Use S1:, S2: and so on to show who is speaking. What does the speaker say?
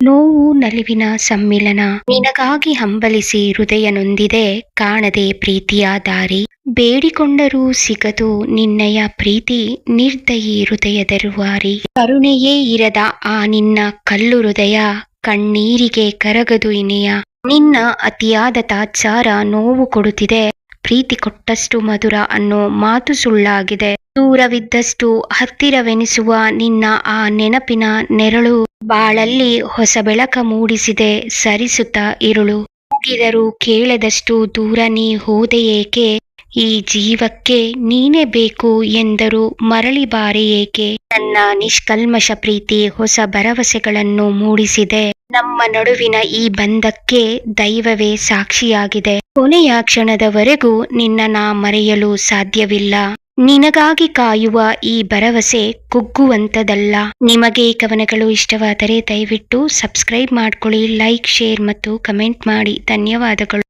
S1: ನೋವು ನಲಿವಿನ ಸಮ್ಮಿಲನ. ನಿನಗಾಗಿ ಹಂಬಲಿಸಿ ಹೃದಯ ನೊಂದಿದೆ, ಕಾಣದೆ ಪ್ರೀತಿಯ ದಾರಿ. ಬೇಡಿಕೊಂಡರೂ ಸಿಗದು ನಿನ್ನಯ ಪ್ರೀತಿ, ನಿರ್ದಯಿ ಹೃದಯದ ರೂವಾರಿ. ಕರುಣೆಯೇ ಇರದ ಆ ನಿನ್ನ ಕಲ್ಲು ಹೃದಯ, ಕಣ್ಣೀರಿಗೆ ಕರಗದು ಇನಿಯ. ನಿನ್ನ ಅತಿಯಾದ ತಾತ್ಸಾರ ನೋವು ಕೊಡುತ್ತಿದೆ, ಪ್ರೀತಿ ಕೊಟ್ಟಷ್ಟು ಮಧುರ ಅನ್ನೋ ಮಾತು ಸುಳ್ಳಾಗಿದೆ. ದೂರವಿದ್ದಷ್ಟು ಹತ್ತಿರವೆನಿಸುವ ನಿನ್ನ ಆ ನೆನಪಿನ ನೆರಳು, ಬಾಳಲ್ಲಿ ಹೊಸ ಬೆಳಕ ಮೂಡಿಸಿದೆ ಸರಿಸುತ್ತ ಇರುಳು. ಕೂಗಿದರೂ ಕೇಳದಷ್ಟು ದೂರ ನೀ ಹೋದೆ ಏಕೆ, ಈ ಜೀವಕ್ಕೆ ನೀನೇ ಬೇಕು ಎಂದರು ಮರಳಿ ಬಾರೆ ಏಕೆ. ನನ್ನ ನಿಷ್ಕಲ್ಮಶ ಪ್ರೀತಿ ಹೊಸ ಭರವಸೆಗಳನ್ನು ಮೂಡಿಸಿದೆ, ನಮ್ಮ ನಡುವಿನ ಈ ಬಂಧಕ್ಕೆ ದೈವವೇ ಸಾಕ್ಷಿಯಾಗಿದೆ. ಕೊನೆಯ ಕ್ಷಣದವರೆಗೂ ನಿನ್ನ ನಾ ಮರೆಯಲು ಸಾಧ್ಯವಿಲ್ಲ, ನಿನಗಾಗಿ ಕಾಯುವ ಈ ಭರವಸೆ ಕುಗ್ಗುವಂತದಲ್ಲ. ನಿಮಗೆ ಈ ಕವನಗಳು ಇಷ್ಟವಾದರೆ ದಯವಿಟ್ಟು ಸಬ್ಸ್ಕ್ರೈಬ್ ಮಾಡ್ಕೊಳ್ಳಿ, ಲೈಕ್, ಶೇರ್ ಮತ್ತು ಕಮೆಂಟ್ ಮಾಡಿ. ಧನ್ಯವಾದಗಳು.